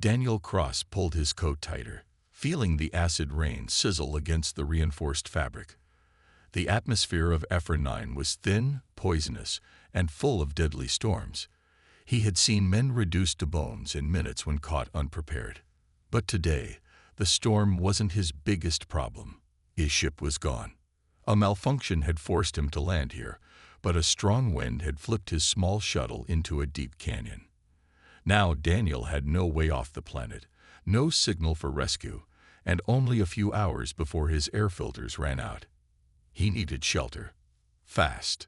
Daniel Cross pulled his coat tighter, feeling the acid rain sizzle against the reinforced fabric. The atmosphere of HFY was thin, poisonous, and full of deadly storms. He had seen men reduced to bones in minutes when caught unprepared. But today, the storm wasn't his biggest problem. His ship was gone. A malfunction had forced him to land here, but a strong wind had flipped his small shuttle into a deep canyon. Now Daniel had no way off the planet, no signal for rescue, and only a few hours before his air filters ran out. He needed shelter. Fast.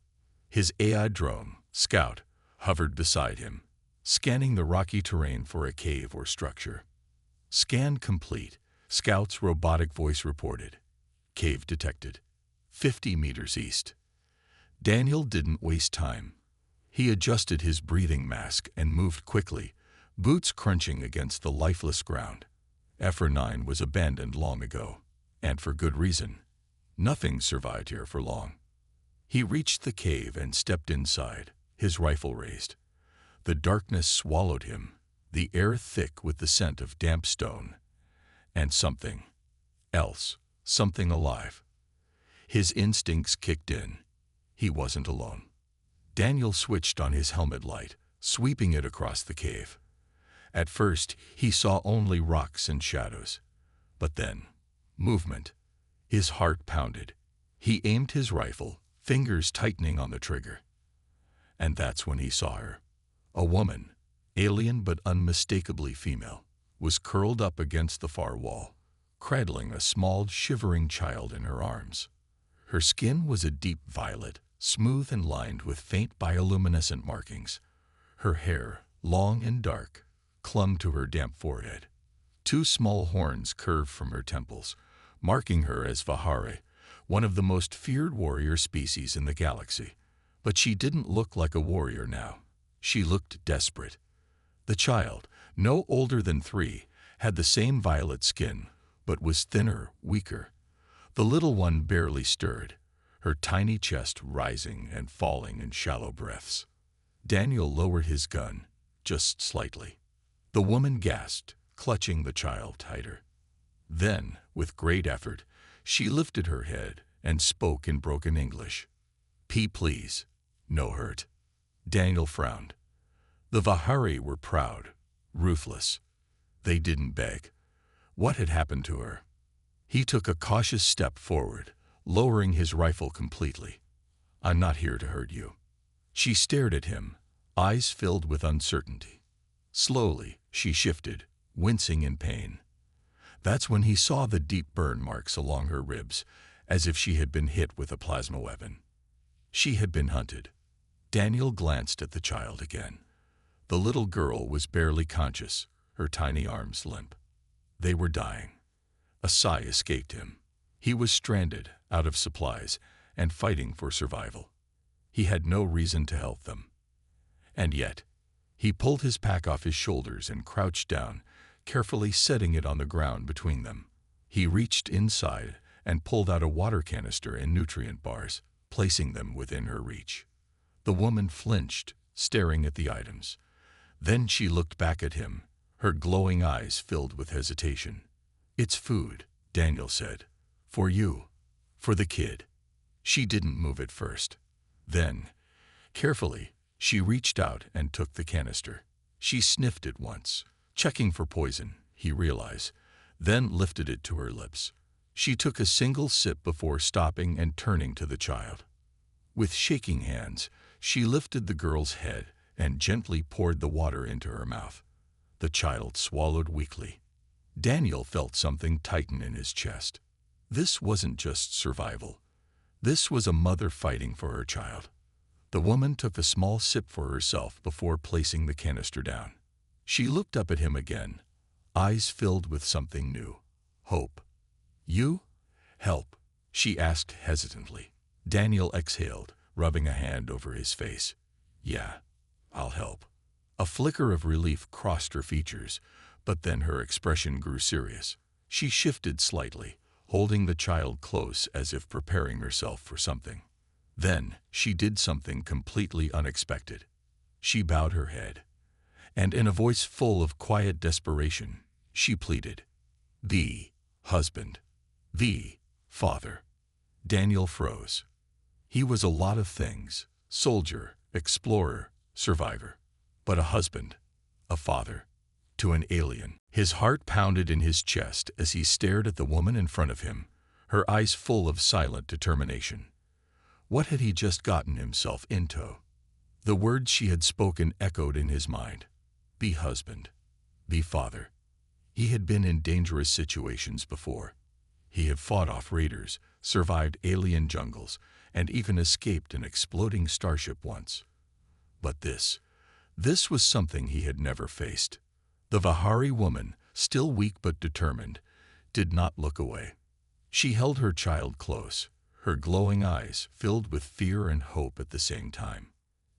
His AI drone, Scout, hovered beside him, scanning the rocky terrain for a cave or structure. Scan complete, Scout's robotic voice reported. Cave detected. 50 meters east. Daniel didn't waste time. He adjusted his breathing mask and moved quickly, boots crunching against the lifeless ground. HFY was abandoned long ago, and for good reason. Nothing survived here for long. He reached the cave and stepped inside, his rifle raised. The darkness swallowed him, the air thick with the scent of damp stone. And something else, something alive. His instincts kicked in. He wasn't alone. Daniel switched on his helmet light, sweeping it across the cave. At first, he saw only rocks and shadows. But then, movement. His heart pounded. He aimed his rifle, fingers tightening on the trigger. And that's when he saw her. A woman, alien but unmistakably female, was curled up against the far wall, cradling a small, shivering child in her arms. Her skin was a deep violet, smooth and lined with faint bioluminescent markings. Her hair, long and dark, clung to her damp forehead. Two small horns curved from her temples, marking her as Vahare, one of the most feared warrior species in the galaxy. But she didn't look like a warrior now. She looked desperate. The child, no older than 3, had the same violet skin, but was thinner, weaker. The little one barely stirred, her tiny chest rising and falling in shallow breaths. Daniel lowered his gun, just slightly. The woman gasped, clutching the child tighter. Then, with great effort, she lifted her head and spoke in broken English. Please. No hurt." Daniel frowned. The Vahari were proud, ruthless. They didn't beg. What had happened to her? He took a cautious step forward, lowering his rifle completely. "I'm not here to hurt you." She stared at him, eyes filled with uncertainty. Slowly, she shifted, wincing in pain. That's when he saw the deep burn marks along her ribs, as if she had been hit with a plasma weapon. She had been hunted. Daniel glanced at the child again. The little girl was barely conscious, her tiny arms limp. They were dying. A sigh escaped him. He was stranded, out of supplies, and fighting for survival. He had no reason to help them. And yet, he pulled his pack off his shoulders and crouched down, carefully setting it on the ground between them. He reached inside and pulled out a water canister and nutrient bars, placing them within her reach. The woman flinched, staring at the items. Then she looked back at him, her glowing eyes filled with hesitation. "It's food," Daniel said. "For you. For the kid." She didn't move at first. Then, carefully, she reached out and took the canister. She sniffed it once, checking for poison, he realized, then lifted it to her lips. She took a single sip before stopping and turning to the child. With shaking hands, she lifted the girl's head and gently poured the water into her mouth. The child swallowed weakly. Daniel felt something tighten in his chest. This wasn't just survival. This was a mother fighting for her child. The woman took a small sip for herself before placing the canister down. She looked up at him again, eyes filled with something new. Hope. "You? Help?" she asked hesitantly. Daniel exhaled, rubbing a hand over his face. "Yeah, I'll help." A flicker of relief crossed her features, but then her expression grew serious. She shifted slightly, holding the child close as if preparing herself for something. Then she did something completely unexpected. She bowed her head. and in a voice full of quiet desperation, she pleaded, "The husband. The father." Daniel froze. He was a lot of things: soldier, explorer, survivor. But a husband, a father, to an alien. His heart pounded in his chest as he stared at the woman in front of him, her eyes full of silent determination. What had he just gotten himself into? The words she had spoken echoed in his mind. Be husband. Be father. He had been in dangerous situations before. He had fought off raiders, survived alien jungles, and even escaped an exploding starship once. But this was something he had never faced. The Vahari woman, still weak but determined, did not look away. She held her child close, her glowing eyes filled with fear and hope at the same time.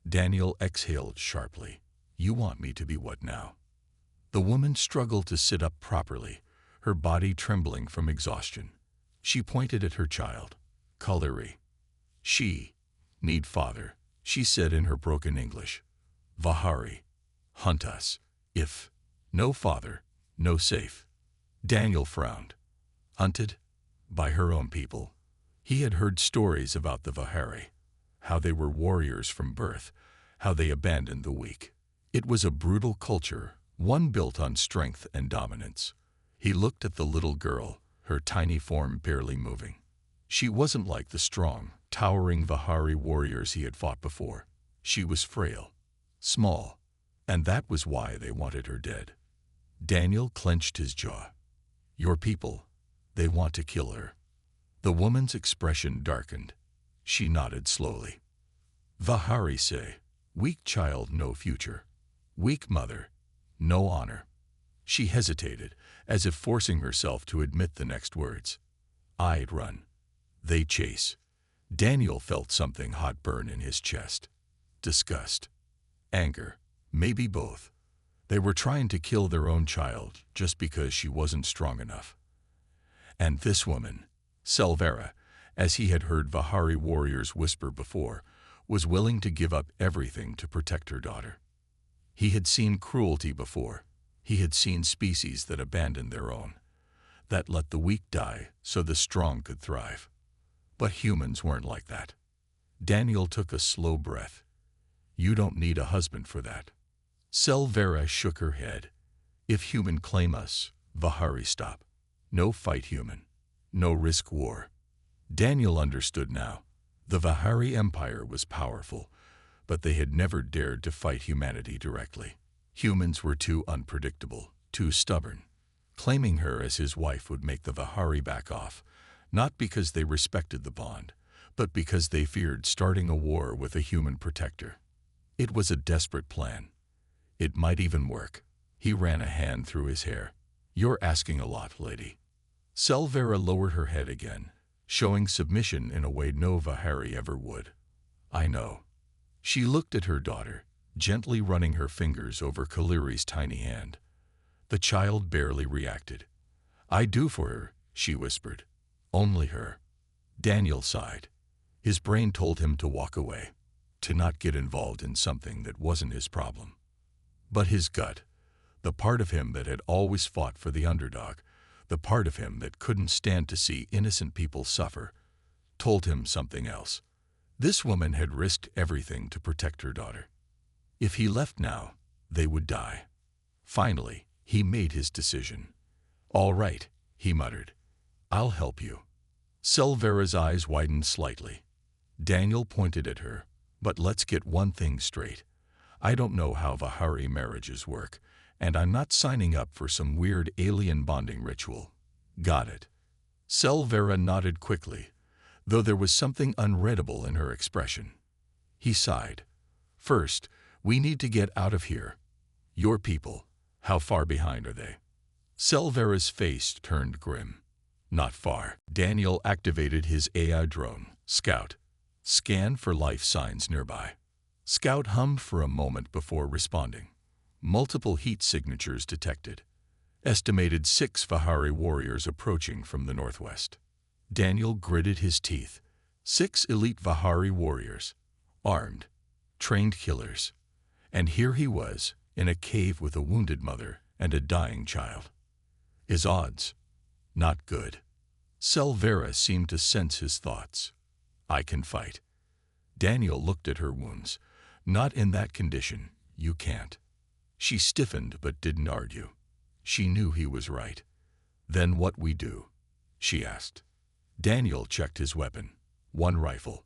Daniel exhaled sharply. You want me to be what now? The woman struggled to sit up properly, her body trembling from exhaustion. She pointed at her child. Kaliri. She need father, she said in her broken English. Vahari, hunt us. If no father, no safe. Daniel frowned. Hunted? By her own people. He had heard stories about the Vahari, how they were warriors from birth, how they abandoned the weak. It was a brutal culture, one built on strength and dominance. He looked at the little girl, her tiny form barely moving. She wasn't like the strong, towering Vahari warriors he had fought before. She was frail, small, and that was why they wanted her dead. Daniel clenched his jaw. Your people, they want to kill her. The woman's expression darkened. She nodded slowly. Vahari say, weak child, no future. Weak mother, no honor. She hesitated, as if forcing herself to admit the next words. I'd run. They chase. Daniel felt something hot burn in his chest. Disgust. Anger. Maybe both. They were trying to kill their own child just because she wasn't strong enough. And this woman, Selvera, as he had heard Vahari warriors whisper before, was willing to give up everything to protect her daughter. He had seen cruelty before. He had seen species that abandoned their own, that let the weak die so the strong could thrive. But humans weren't like that. Daniel took a slow breath. You don't need a husband for that. Selvera shook her head. If human claim us, Vahari stop. No fight human. No risk war. Daniel understood now. The Vahari Empire was powerful, but they had never dared to fight humanity directly. Humans were too unpredictable, too stubborn. Claiming her as his wife would make the Vahari back off, not because they respected the bond, but because they feared starting a war with a human protector. It was a desperate plan. It might even work. He ran a hand through his hair. You're asking a lot, lady. Selvera lowered her head again, showing submission in a way no Vahari ever would. I know. She looked at her daughter, gently running her fingers over Kaliri's tiny hand. The child barely reacted. I do for her, she whispered. Only her. Daniel sighed. His brain told him to walk away, to not get involved in something that wasn't his problem. But his gut, the part of him that had always fought for the underdog, the part of him that couldn't stand to see innocent people suffer, told him something else. This woman had risked everything to protect her daughter. If he left now, they would die. Finally, he made his decision. All right, he muttered. I'll help you. Selvera's eyes widened slightly. Daniel pointed at her. But let's get one thing straight. I don't know how Vahari marriages work, and I'm not signing up for some weird alien bonding ritual. Got it. Selvera nodded quickly, though there was something unreadable in her expression. He sighed. First, we need to get out of here. Your people, how far behind are they? Selvera's face turned grim. Not far. Daniel activated his AI drone, Scout. Scan for life signs nearby. Scout hummed for a moment before responding. Multiple heat signatures detected. Estimated 6 Vahari warriors approaching from the northwest. Daniel gritted his teeth. 6 elite Vahari warriors. Armed. Trained killers. And here he was, in a cave with a wounded mother and a dying child. His odds? Not good. Selvera seemed to sense his thoughts. I can fight. Daniel looked at her wounds. Not in that condition. You can't. She stiffened but didn't argue. She knew he was right. Then what we do? She asked. Daniel checked his weapon. 1 rifle,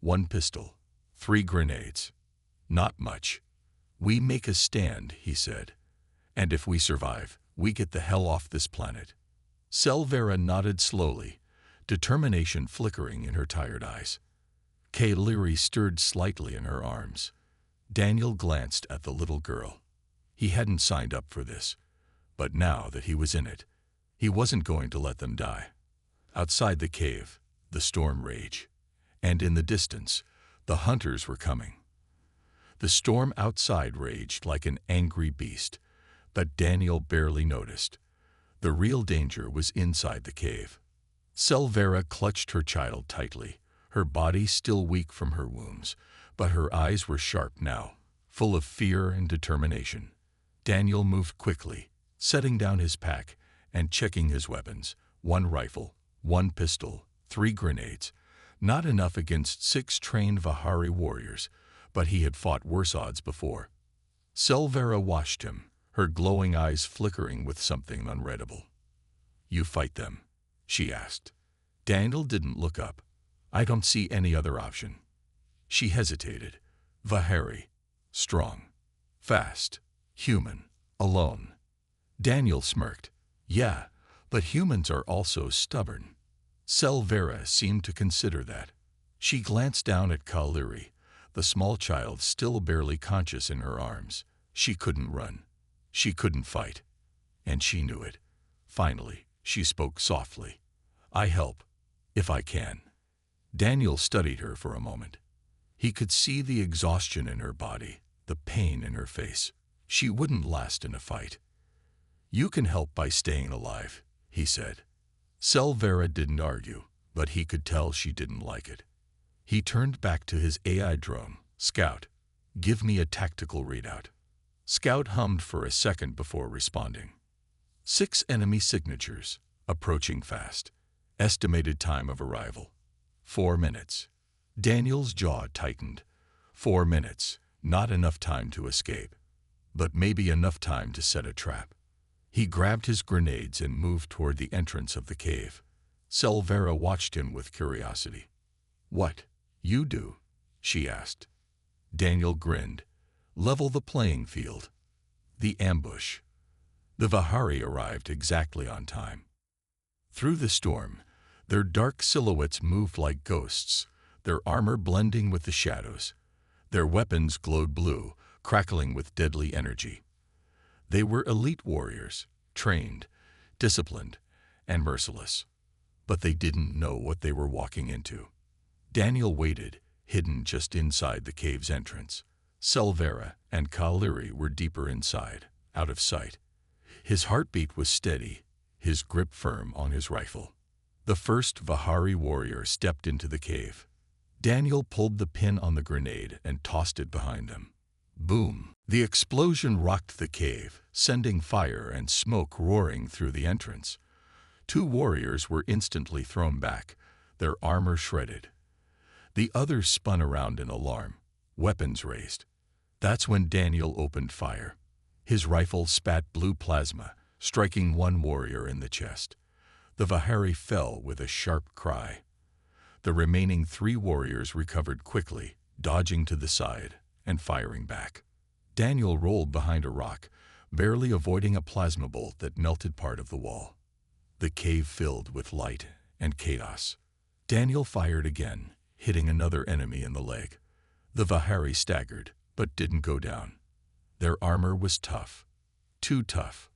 1 pistol, 3 grenades. Not much. We make a stand, he said. And if we survive, we get the hell off this planet. Selvera nodded slowly, determination flickering in her tired eyes. Kayleary stirred slightly in her arms. Daniel glanced at the little girl. He hadn't signed up for this, but now that he was in it, he wasn't going to let them die. Outside the cave, the storm raged, and in the distance, the hunters were coming. The storm outside raged like an angry beast, but Daniel barely noticed. The real danger was inside the cave. Selvera clutched her child tightly, her body still weak from her wounds, but her eyes were sharp now, full of fear and determination. Daniel moved quickly, setting down his pack and checking his weapons. 1 rifle, 1 pistol, 3 grenades. Not enough against 6 trained Vahari warriors, but he had fought worse odds before. Selvera watched him, her glowing eyes flickering with something unreadable. You fight them? She asked. Daniel didn't look up. I don't see any other option. She hesitated. Vahari. Strong. Fast. Human. Alone. Daniel smirked. Yeah, but humans are also stubborn. Selvera seemed to consider that. She glanced down at Kayleary, the small child still barely conscious in her arms. She couldn't run. She couldn't fight. And she knew it. Finally, she spoke softly. I help, if I can. Daniel studied her for a moment. He could see the exhaustion in her body, the pain in her face. She wouldn't last in a fight. You can help by staying alive, he said. Selvera didn't argue, but he could tell she didn't like it. He turned back to his AI drone. Scout, give me a tactical readout. Scout hummed for a second before responding. 6 enemy signatures, approaching fast. Estimated time of arrival, 4 minutes. Daniel's jaw tightened. 4 minutes, not enough time to escape, but maybe enough time to set a trap. He grabbed his grenades and moved toward the entrance of the cave. Selvera watched him with curiosity. What, you do? She asked. Daniel grinned. Level the playing field. The ambush. The Vahari arrived exactly on time. Through the storm, their dark silhouettes moved like ghosts, their armor blending with the shadows. Their weapons glowed blue, crackling with deadly energy. They were elite warriors, trained, disciplined, and merciless. But they didn't know what they were walking into. Daniel waited, hidden just inside the cave's entrance. Selvera and Kayleary were deeper inside, out of sight. His heartbeat was steady, his grip firm on his rifle. The first Vahari warrior stepped into the cave. Daniel pulled the pin on the grenade and tossed it behind him. Boom! The explosion rocked the cave, sending fire and smoke roaring through the entrance. 2 warriors were instantly thrown back, their armor shredded. The others spun around in alarm, weapons raised. That's when Daniel opened fire. His rifle spat blue plasma, striking 1 warrior in the chest. The Vahari fell with a sharp cry. The remaining 3 warriors recovered quickly, dodging to the side and firing back. Daniel rolled behind a rock, barely avoiding a plasma bolt that melted part of the wall. The cave filled with light and chaos. Daniel fired again, hitting another enemy in the leg. The Vahari staggered, but didn't go down. Their armor was tough. Too tough.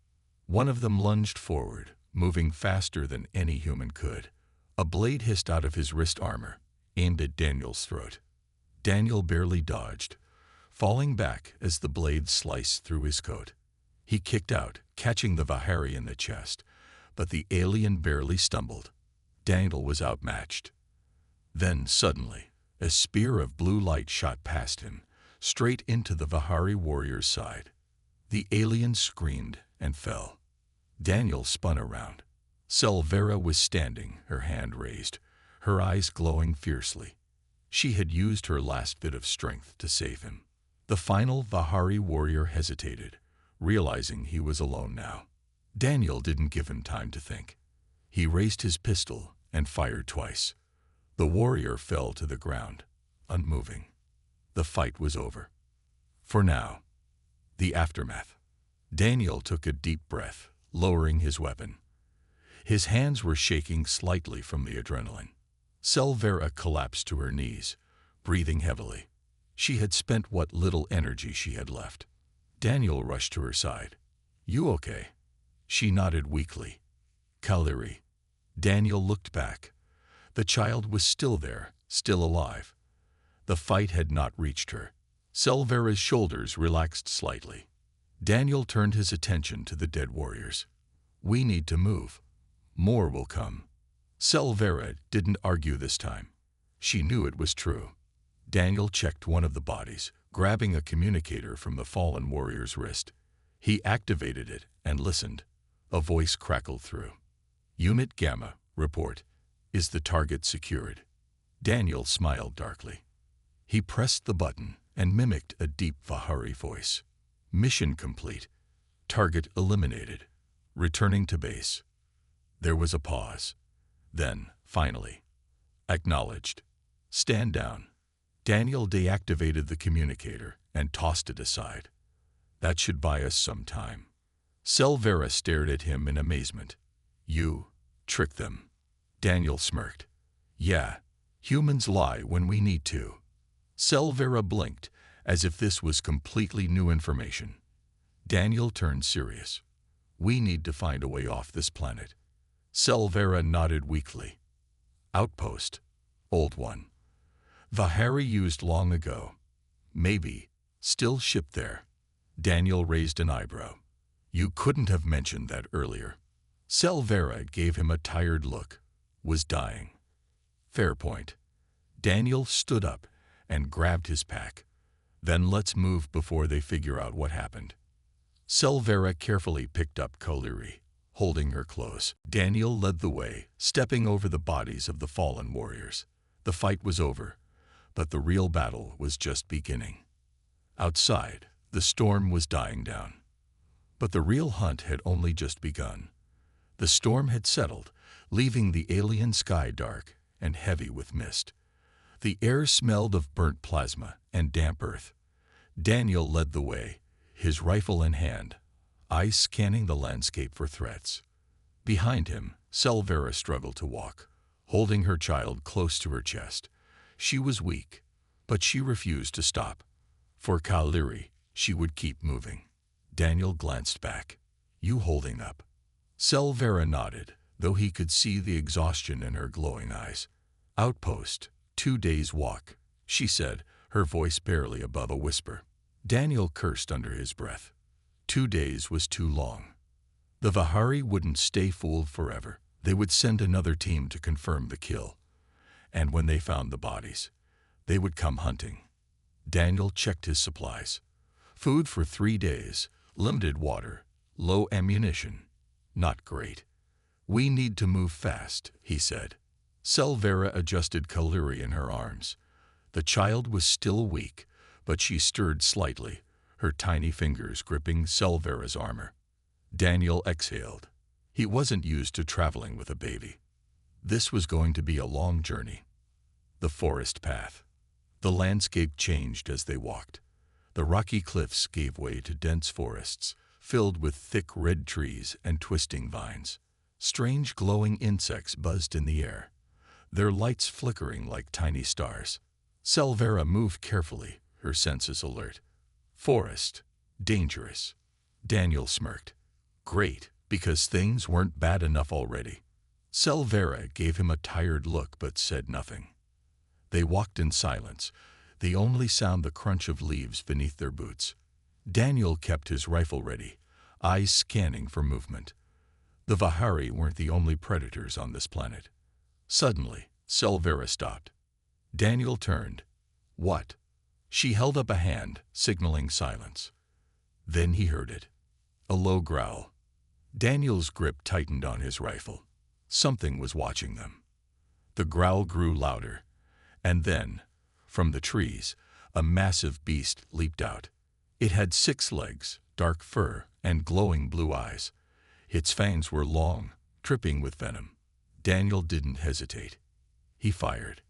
One of them lunged forward, moving faster than any human could. A blade hissed out of his wrist armor, aimed at Daniel's throat. Daniel barely dodged, falling back as the blade sliced through his coat. He kicked out, catching the Vahari in the chest, but the alien barely stumbled. Daniel was outmatched. Then, suddenly, a spear of blue light shot past him, straight into the Vahari warrior's side. The alien screamed and fell. Daniel spun around. Selvera was standing, her hand raised, her eyes glowing fiercely. She had used her last bit of strength to save him. The final Vahari warrior hesitated, realizing he was alone now. Daniel didn't give him time to think. He raised his pistol and fired twice. The warrior fell to the ground, unmoving. The fight was over. For now. The aftermath. Daniel took a deep breath, lowering his weapon. His hands were shaking slightly from the adrenaline. Selvera collapsed to her knees, breathing heavily. She had spent what little energy she had left. Daniel rushed to her side. "You okay?" She nodded weakly. "Kaliri." Daniel looked back. The child was still there, still alive. The fight had not reached her. Selvera's shoulders relaxed slightly. Daniel turned his attention to the dead warriors. "We need to move. More will come." Selvera didn't argue this time. She knew it was true. Daniel checked one of the bodies, grabbing a communicator from the fallen warrior's wrist. He activated it and listened. A voice crackled through. "Unit Gamma, report. Is the target secured?" Daniel smiled darkly. He pressed the button and mimicked a deep Vahari voice. "Mission complete. Target eliminated. Returning to base." There was a pause. Then, finally, "Acknowledged. Stand down." Daniel deactivated the communicator and tossed it aside. "That should buy us some time." Selvera stared at him in amazement. "You tricked them." Daniel smirked. "Yeah, humans lie when we need to." Selvera blinked, as if this was completely new information. Daniel turned serious. "We need to find a way off this planet." Selvera nodded weakly. "Outpost. Old one. Vahari used long ago. Maybe. Still shipped there." Daniel raised an eyebrow. "You couldn't have mentioned that earlier." Selvera gave him a tired look. "Was dying." "Fair point." Daniel stood up and grabbed his pack. "Then let's move before they figure out what happened." Selvera carefully picked up Kaliri, holding her close. Daniel led the way, stepping over the bodies of the fallen warriors. The fight was over, but the real battle was just beginning. Outside, the storm was dying down. But the real hunt had only just begun. The storm had settled, leaving the alien sky dark and heavy with mist. The air smelled of burnt plasma and damp earth. Daniel led the way, his rifle in hand, eyes scanning the landscape for threats. Behind him, Selvera struggled to walk, holding her child close to her chest. She was weak, but she refused to stop. For Kaliri, she would keep moving. Daniel glanced back. "You holding up?" Selvera nodded, though he could see the exhaustion in her glowing eyes. "Outpost, 2 days' walk," she said, her voice barely above a whisper. Daniel cursed under his breath. 2 days was too long. The Vahari wouldn't stay fooled forever. They would send another team to confirm the kill. And when they found the bodies, they would come hunting. Daniel checked his supplies. Food for 3 days, limited water, low ammunition. Not great. "We need to move fast," he said. Selvera adjusted Kaliri in her arms. The child was still weak, but she stirred slightly, her tiny fingers gripping Selvera's armor. Daniel exhaled. He wasn't used to traveling with a baby. This was going to be a long journey. The forest path. The landscape changed as they walked. The rocky cliffs gave way to dense forests, filled with thick red trees and twisting vines. Strange glowing insects buzzed in the air, their lights flickering like tiny stars. Selvera moved carefully, her senses alert. Forest. Dangerous. Daniel smirked. Great, because things weren't bad enough already. Selvera gave him a tired look but said nothing. They walked in silence, the only sound the crunch of leaves beneath their boots. Daniel kept his rifle ready, eyes scanning for movement. The Vahari weren't the only predators on this planet. Suddenly, Selvera stopped. Daniel turned. "What?" She held up a hand, signaling silence. Then he heard it. A low growl. Daniel's grip tightened on his rifle. Something was watching them. The growl grew louder, and then, from the trees, a massive beast leaped out. It had 6 legs, dark fur, and glowing blue eyes. Its fangs were long, dripping with venom. Daniel didn't hesitate. He fired.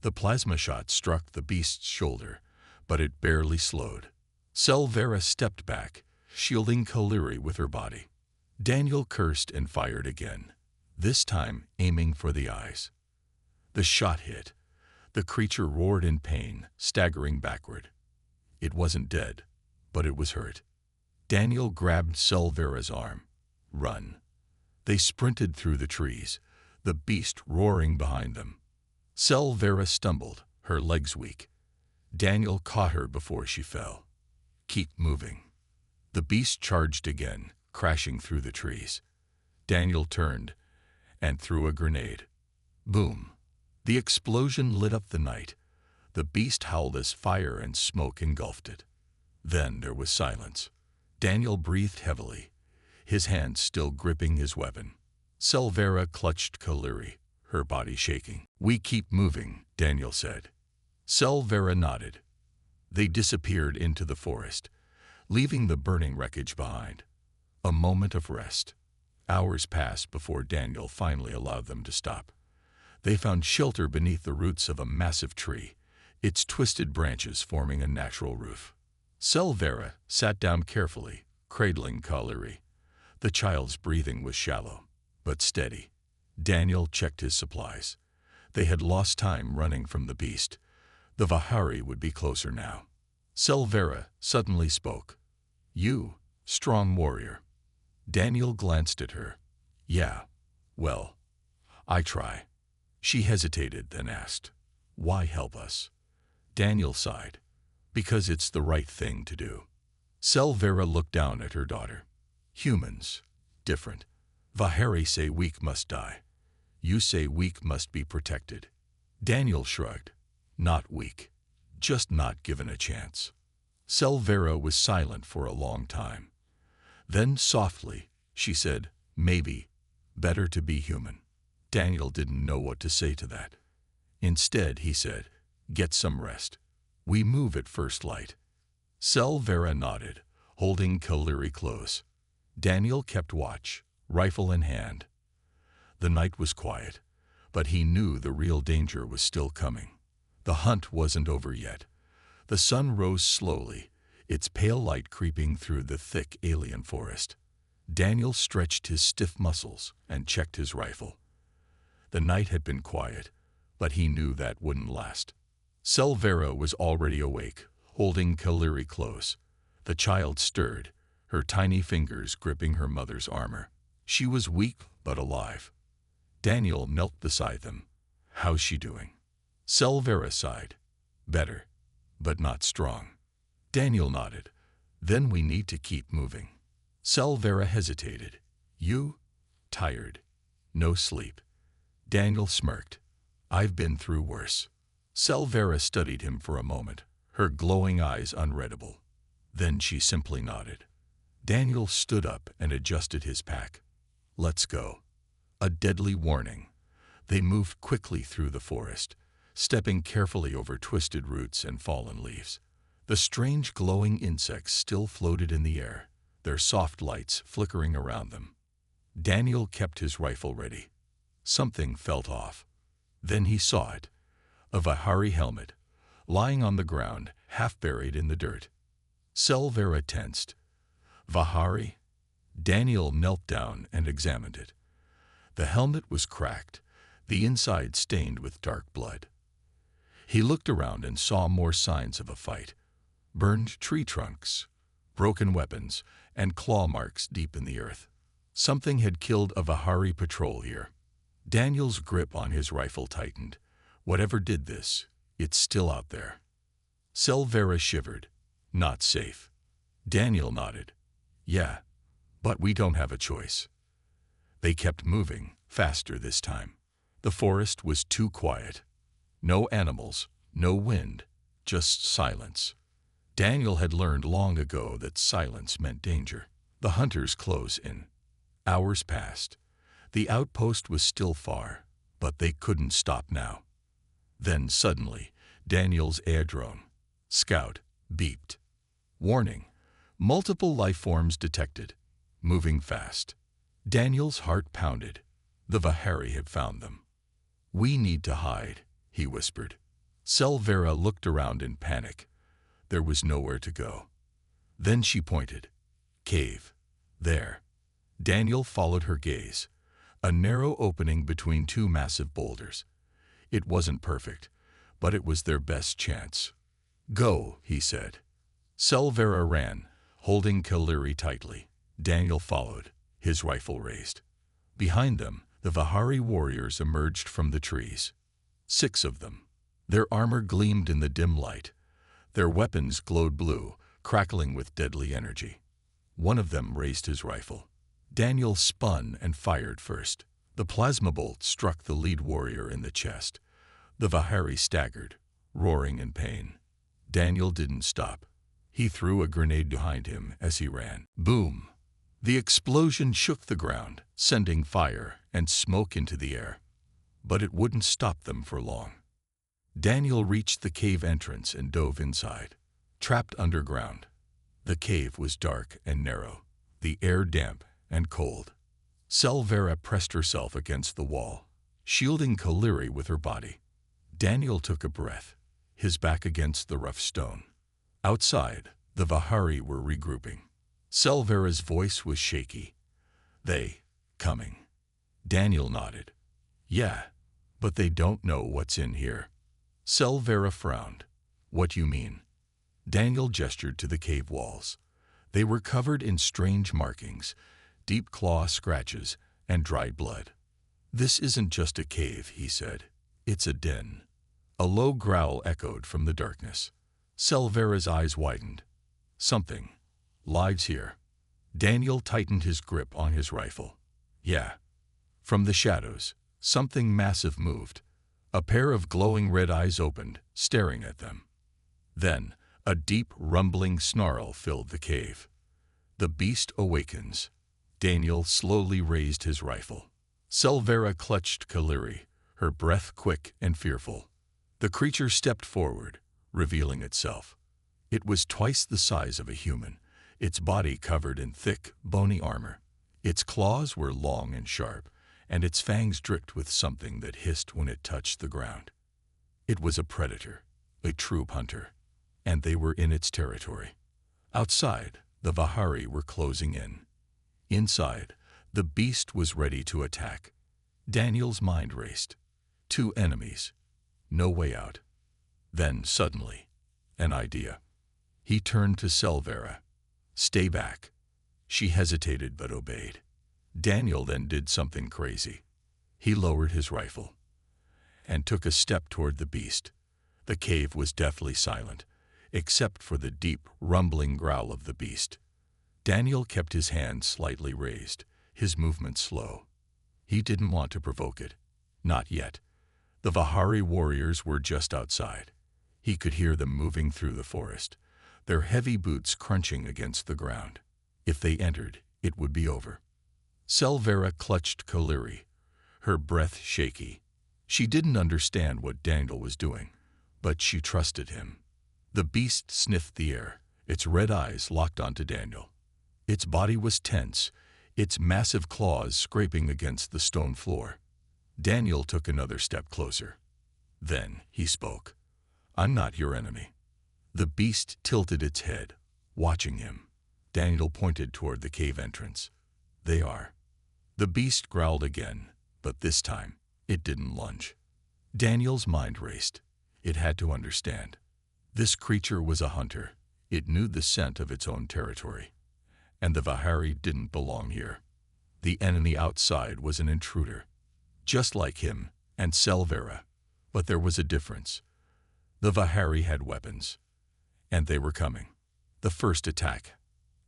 The plasma shot struck the beast's shoulder, but it barely slowed. Selvera stepped back, shielding Kaliri with her body. Daniel cursed and fired again, this time aiming for the eyes. The shot hit. The creature roared in pain, staggering backward. It wasn't dead, but it was hurt. Daniel grabbed Selvera's arm. Run. They sprinted through the trees, the beast roaring behind them. Selvera stumbled, her legs weak. Daniel caught her before she fell. Keep moving. The beast charged again, crashing through the trees. Daniel turned and threw a grenade. Boom. The explosion lit up the night. The beast howled as fire and smoke engulfed it. Then there was silence. Daniel breathed heavily, his hands still gripping his weapon. Selvera clutched Kaliri, her body shaking. "We keep moving," Daniel said. Selvera nodded. They disappeared into the forest, leaving the burning wreckage behind. A moment of rest. Hours passed before Daniel finally allowed them to stop. They found shelter beneath the roots of a massive tree, its twisted branches forming a natural roof. Selvera sat down carefully, cradling Kaliri. The child's breathing was shallow, but steady. Daniel checked his supplies. They had lost time running from the beast. The Vahari would be closer now. Selvera suddenly spoke. "You, strong warrior." Daniel glanced at her. "Yeah, well, I try." She hesitated, then asked, "Why help us?" Daniel sighed. "Because it's the right thing to do." Selvera looked down at her daughter. "Humans, different. Vahari say weak must die. You say weak must be protected." Daniel shrugged. "Not weak, just not given a chance." Selvera was silent for a long time. Then softly, she said, "Maybe, better to be human." Daniel didn't know what to say to that. Instead, he said, "Get some rest. We move at first light." Selvera nodded, holding Kaliri close. Daniel kept watch, rifle in hand. The night was quiet, but he knew the real danger was still coming. The hunt wasn't over yet. The sun rose slowly, its pale light creeping through the thick alien forest. Daniel stretched his stiff muscles and checked his rifle. The night had been quiet, but he knew that wouldn't last. Selvera was already awake, holding Kaliri close. The child stirred, her tiny fingers gripping her mother's armor. She was weak but alive. Daniel knelt beside them. "How's she doing?" Selvera sighed. "Better, but not strong." Daniel nodded. "Then we need to keep moving." Selvera hesitated. "You? Tired? No sleep?" Daniel smirked. "I've been through worse." Selvera studied him for a moment, her glowing eyes unreadable. Then she simply nodded. Daniel stood up and adjusted his pack. "Let's go." A deadly warning. They moved quickly through the forest, stepping carefully over twisted roots and fallen leaves. The strange glowing insects still floated in the air, their soft lights flickering around them. Daniel kept his rifle ready. Something felt off. Then he saw it. A Vahari helmet, lying on the ground, half buried in the dirt. Selvera tensed. "Vahari?" Daniel knelt down and examined it. The helmet was cracked, the inside stained with dark blood. He looked around and saw more signs of a fight. Burned tree trunks, broken weapons, and claw marks deep in the earth. Something had killed a Vahari patrol here. Daniel's grip on his rifle tightened. Whatever did this, it's still out there. Selvera shivered. "Not safe." Daniel nodded. "Yeah, but we don't have a choice." They kept moving, faster this time. The forest was too quiet. No animals, no wind, just silence. Daniel had learned long ago that silence meant danger. The hunters close in. Hours passed. The outpost was still far, but they couldn't stop now. Then suddenly, Daniel's air-drone, Scout, beeped. Warning, multiple life forms detected, moving fast. Daniel's heart pounded. The Vahari had found them. We need to hide, he whispered. Selvera looked around in panic. There was nowhere to go. Then she pointed. Cave. There. Daniel followed her gaze. A narrow opening between two massive boulders. It wasn't perfect, but it was their best chance. Go, he said. Selvera ran, holding Kaliri tightly. Daniel followed, his rifle raised. Behind them, the Vahari warriors emerged from the trees. 6 of them. Their armor gleamed in the dim light. Their weapons glowed blue, crackling with deadly energy. One of them raised his rifle. Daniel spun and fired first. The plasma bolt struck the lead warrior in the chest. The Vahari staggered, roaring in pain. Daniel didn't stop. He threw a grenade behind him as he ran. Boom! The explosion shook the ground, sending fire and smoke into the air. But it wouldn't stop them for long. Daniel reached the cave entrance and dove inside. Trapped underground. The cave was dark and narrow, the air damp and cold. Selvera pressed herself against the wall, shielding Kaliri with her body. Daniel took a breath, his back against the rough stone. Outside, the Vahari were regrouping. Selvera's voice was shaky. They, coming. Daniel nodded. Yeah, but they don't know what's in here. Selvera frowned. What you mean? Daniel gestured to the cave walls. They were covered in strange markings, deep claw scratches, and dried blood. This isn't just a cave, he said. It's a den. A low growl echoed from the darkness. Selvera's eyes widened. Something lives here. Daniel tightened his grip on his rifle. Yeah. From the shadows, something massive moved. A pair of glowing red eyes opened, staring at them. Then, a deep, rumbling snarl filled the cave. The beast awakens. Daniel slowly raised his rifle. Selvera clutched Kaliri, her breath quick and fearful. The creature stepped forward, revealing itself. It was twice the size of a human, its body covered in thick, bony armor. Its claws were long and sharp, and its fangs dripped with something that hissed when it touched the ground. It was a predator, a true hunter, and they were in its territory. Outside, the Vahari were closing in. Inside, the beast was ready to attack. Daniel's mind raced. 2 enemies. No way out. Then, suddenly, an idea. He turned to Selvera. Stay back. She hesitated but obeyed. Daniel then did something crazy. He lowered his rifle and took a step toward the beast. The cave was deathly silent, except for the deep, rumbling growl of the beast. Daniel kept his hand slightly raised, his movement slow. He didn't want to provoke it. Not yet. The Vahari warriors were just outside. He could hear them moving through the forest, their heavy boots crunching against the ground. If they entered, it would be over. Selvera clutched Kaliri, her breath shaky. She didn't understand what Daniel was doing, but she trusted him. The beast sniffed the air, its red eyes locked onto Daniel. Its body was tense, its massive claws scraping against the stone floor. Daniel took another step closer. Then he spoke. I'm not your enemy. The beast tilted its head, watching him. Daniel pointed toward the cave entrance. They are. The beast growled again, but this time it didn't lunge. Daniel's mind raced. It had to understand. This creature was a hunter. It knew the scent of its own territory. And the Vahari didn't belong here. The enemy outside was an intruder, just like him and Selvera. But there was a difference. The Vahari had weapons, and they were coming. The first attack.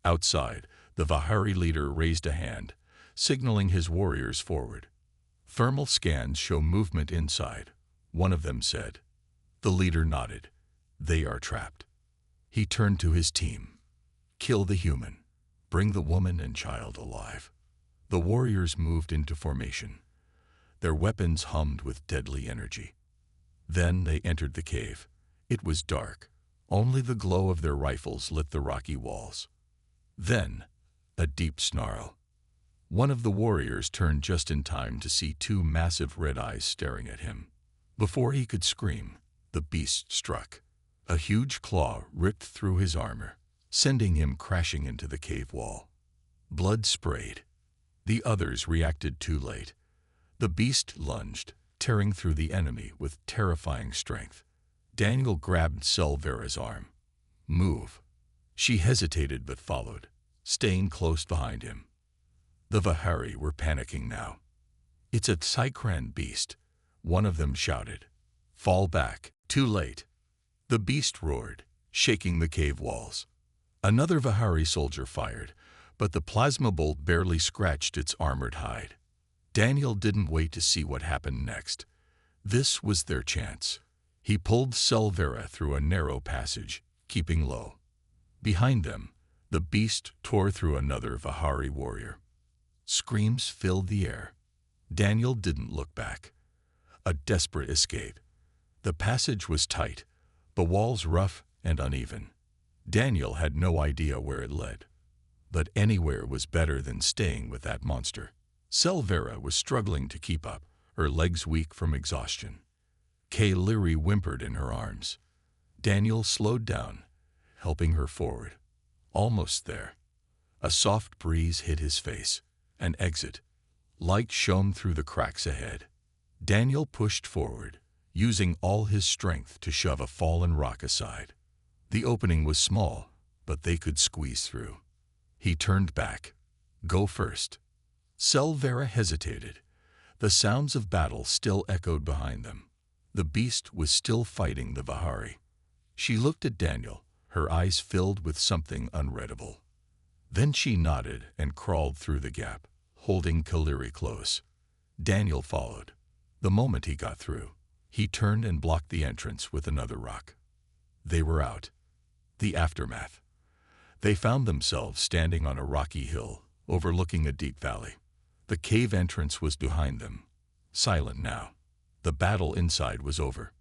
Outside, the Vahari leader raised a hand, signaling his warriors forward. Thermal scans show movement inside, one of them said. The leader nodded. They are trapped. He turned to his team. Kill the human. Bring the woman and child alive. The warriors moved into formation. Their weapons hummed with deadly energy. Then they entered the cave. It was dark. Only the glow of their rifles lit the rocky walls. Then, a deep snarl. One of the warriors turned just in time to see two massive red eyes staring at him. Before he could scream, the beast struck. A huge claw ripped through his armor, sending him crashing into the cave wall. Blood sprayed. The others reacted too late. The beast lunged, tearing through the enemy with terrifying strength. Daniel grabbed Selvera's arm. Move. She hesitated but followed, staying close behind him. The Vihari were panicking now. It's a Psychran beast, one of them shouted. Fall back. Too late. The beast roared, shaking the cave walls. Another Vihari soldier fired, but the plasma bolt barely scratched its armored hide. Daniel didn't wait to see what happened next. This was their chance. He pulled Selvera through a narrow passage, keeping low. Behind them, the beast tore through another Vihari warrior. Screams filled the air. Daniel didn't look back. A desperate escape. The passage was tight, the walls rough and uneven. Daniel had no idea where it led. But anywhere was better than staying with that monster. Selvera was struggling to keep up, her legs weak from exhaustion. Kayliri whimpered in her arms. Daniel slowed down, helping her forward. Almost there. A soft breeze hit his face. An exit. Light shone through the cracks ahead. Daniel pushed forward, using all his strength to shove a fallen rock aside. The opening was small, but they could squeeze through. He turned back. Go first. Selvera hesitated. The sounds of battle still echoed behind them. The beast was still fighting the Vihari. She looked at Daniel, her eyes filled with something unreadable. Then she nodded and crawled through the gap, holding Kayliri close. Daniel followed. The moment he got through, he turned and blocked the entrance with another rock. They were out. The aftermath. They found themselves standing on a rocky hill, overlooking a deep valley. The cave entrance was behind them, silent now. The battle inside was over.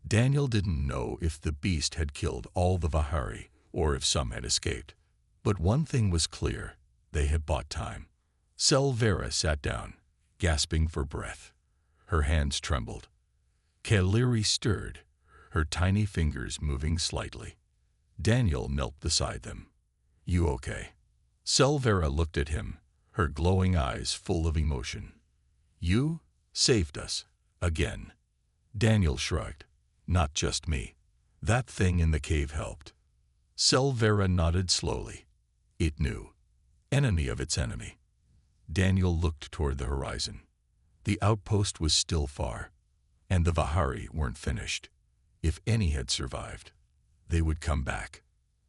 Daniel didn't know if the beast had killed all the Vihari or if some had escaped. But one thing was clear, they had bought time. Selvera sat down, gasping for breath. Her hands trembled. Kayliri stirred, her tiny fingers moving slightly. Daniel knelt beside them. You okay? Selvera looked at him, her glowing eyes full of emotion. You saved us, again. Daniel shrugged. Not just me. That thing in the cave helped. Selvera nodded slowly. It knew. Enemy of its enemy. Daniel looked toward the horizon. The outpost was still far, and the Vihari weren't finished. If any had survived, they would come back.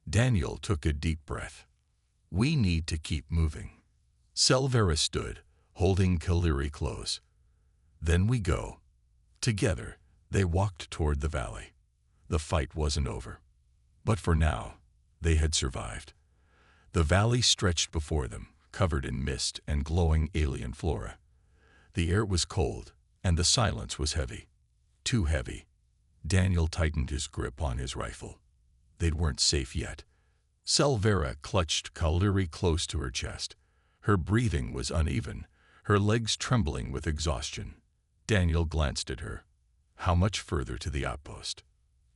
Daniel took a deep breath. We need to keep moving. Selvera stood, holding Kayliri close. Then we go. Together, they walked toward the valley. The fight wasn't over. But for now, they had survived. The valley stretched before them, covered in mist and glowing alien flora. The air was cold, and the silence was heavy. Too heavy. Daniel tightened his grip on his rifle. They weren't safe yet. Selvera clutched Kayliri close to her chest. Her breathing was uneven, her legs trembling with exhaustion. Daniel glanced at her. How much further to the outpost?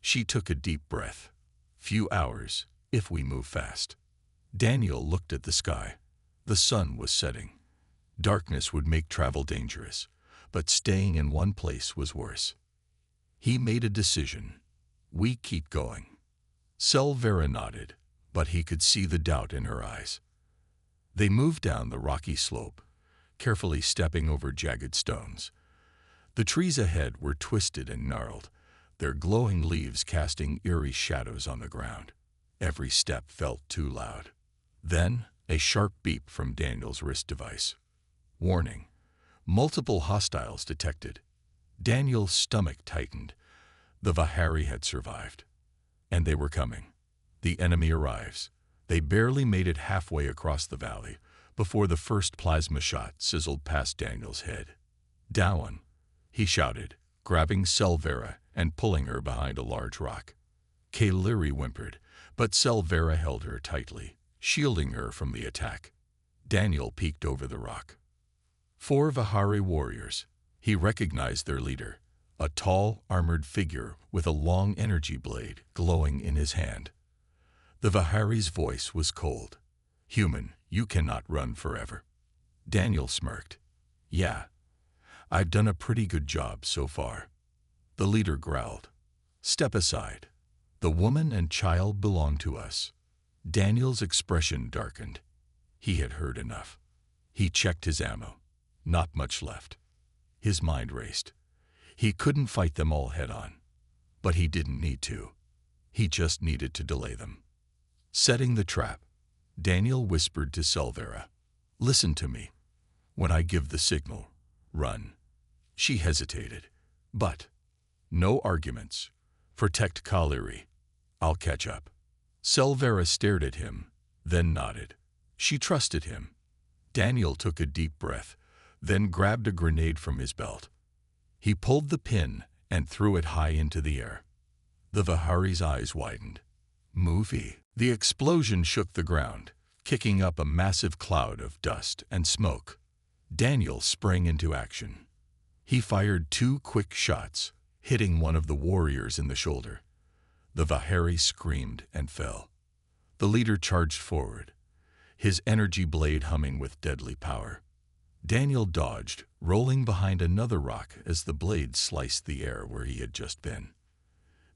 She took a deep breath. Few hours, if we move fast. Daniel looked at the sky. The sun was setting. Darkness would make travel dangerous, but staying in one place was worse. He made a decision. We keep going. Selvera nodded, but he could see the doubt in her eyes. They moved down the rocky slope, carefully stepping over jagged stones. The trees ahead were twisted and gnarled, their glowing leaves casting eerie shadows on the ground. Every step felt too loud. Then, a sharp beep from Daniel's wrist device. Warning. Multiple hostiles detected. Daniel's stomach tightened. The Vihari had survived. And they were coming. The enemy arrives. They barely made it halfway across the valley before the first plasma shot sizzled past Daniel's head. "Down!" he shouted, grabbing Selvera and pulling her behind a large rock. Kaleri whimpered, but Selvera held her tightly, shielding her from the attack. Daniel peeked over the rock. 4 Vahari warriors. He recognized their leader, a tall, armored figure with a long energy blade glowing in his hand. The Vahari's voice was cold. "Human, you cannot run forever." Daniel smirked. "Yeah, I've done a pretty good job so far." The leader growled. "Step aside. The woman and child belong to us." Daniel's expression darkened. He had heard enough. He checked his ammo. Not much left. His mind raced. He couldn't fight them all head-on. But he didn't need to. He just needed to delay them. Setting the trap, Daniel whispered to Selvera, "Listen to me. When I give the signal, run." She hesitated. "But no arguments. Protect Kaleri. I'll catch up." Selvera stared at him, then nodded. She trusted him. Daniel took a deep breath, then grabbed a grenade from his belt. He pulled the pin and threw it high into the air. The Vahari's eyes widened. "Movie." The explosion shook the ground, kicking up a massive cloud of dust and smoke. Daniel sprang into action. He fired 2 quick shots, hitting one of the warriors in the shoulder. The Vahari screamed and fell. The leader charged forward, his energy blade humming with deadly power. Daniel dodged, rolling behind another rock as the blade sliced the air where he had just been.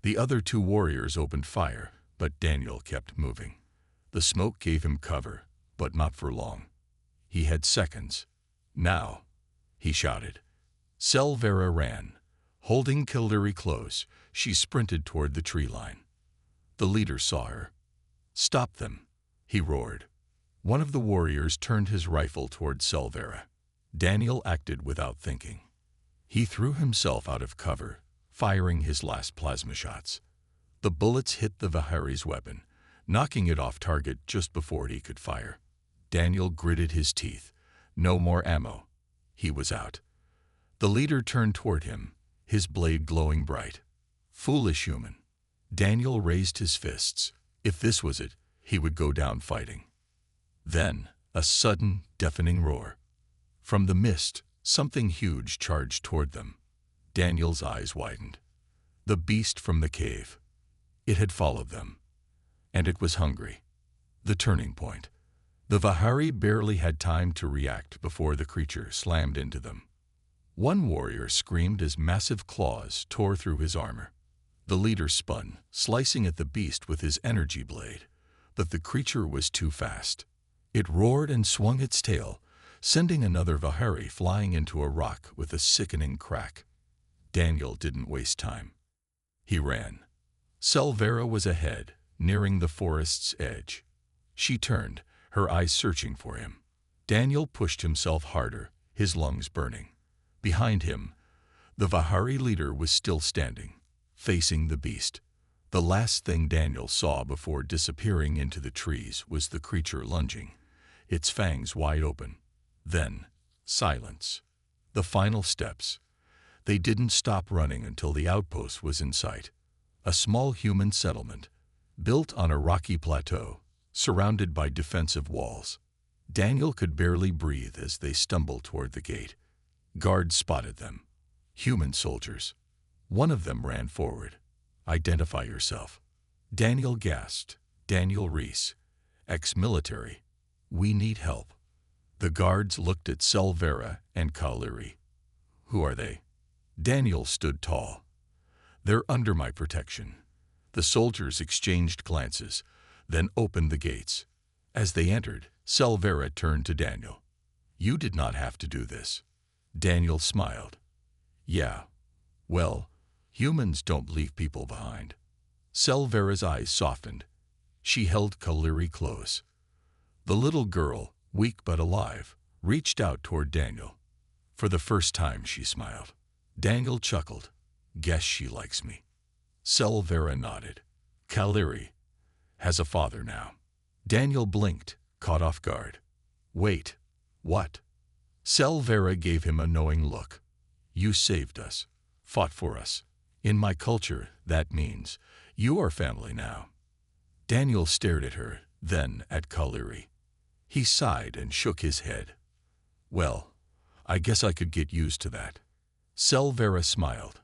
The other 2 warriors opened fire, but Daniel kept moving. The smoke gave him cover, but not for long. He had seconds. "Now!" he shouted. Selvera ran. Holding Kaleri close, she sprinted toward the tree line. The leader saw her. "Stop them!" he roared. One of the warriors turned his rifle toward Selvera. Daniel acted without thinking. He threw himself out of cover, firing his last plasma shots. The bullets hit the Vahari's weapon, knocking it off target just before he could fire. Daniel gritted his teeth. No more ammo. He was out. The leader turned toward him, his blade glowing bright. "Foolish human." Daniel raised his fists. If this was it, he would go down fighting. Then, a sudden, deafening roar. From the mist, something huge charged toward them. Daniel's eyes widened. The beast from the cave. It had followed them. And it was hungry. The turning point. The Vahari barely had time to react before the creature slammed into them. One warrior screamed as massive claws tore through his armor. The leader spun, slicing at the beast with his energy blade, but the creature was too fast. It roared and swung its tail, sending another Vahari flying into a rock with a sickening crack. Daniel didn't waste time. He ran. Selvera was ahead, nearing the forest's edge. She turned, her eyes searching for him. Daniel pushed himself harder, his lungs burning. Behind him, the Vahari leader was still standing, facing the beast. The last thing Daniel saw before disappearing into the trees was the creature lunging, its fangs wide open. Then, silence. The final steps. They didn't stop running until the outpost was in sight. A small human settlement, built on a rocky plateau, surrounded by defensive walls. Daniel could barely breathe as they stumbled toward the gate. Guards spotted them. Human soldiers. One of them ran forward. "Identify yourself." Daniel gasped. "Daniel Reese, ex-military. We need help." The guards looked at Selvera and Kaleri. "Who are they?" Daniel stood tall. "They're under my protection." The soldiers exchanged glances, then opened the gates. As they entered, Selvera turned to Daniel. "You did not have to do this." Daniel smiled. "Yeah, well, humans don't leave people behind." Selvera's eyes softened. She held Kaleri close. The little girl, weak but alive, reached out toward Daniel. For the first time, she smiled. Daniel chuckled. "Guess she likes me." Selvera nodded. "Kaleri, has a father now. Daniel blinked, caught off guard. Wait, what? Selvera gave him a knowing look. You saved us, fought for us. In my culture, that means you are family now. Daniel stared at her, then at Kaliri. He sighed and shook his head. Well, I guess I could get used to that. Selvera smiled.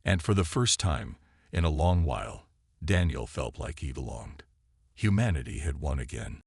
And for the first time in a long while, Daniel felt like he belonged. Humanity had won again.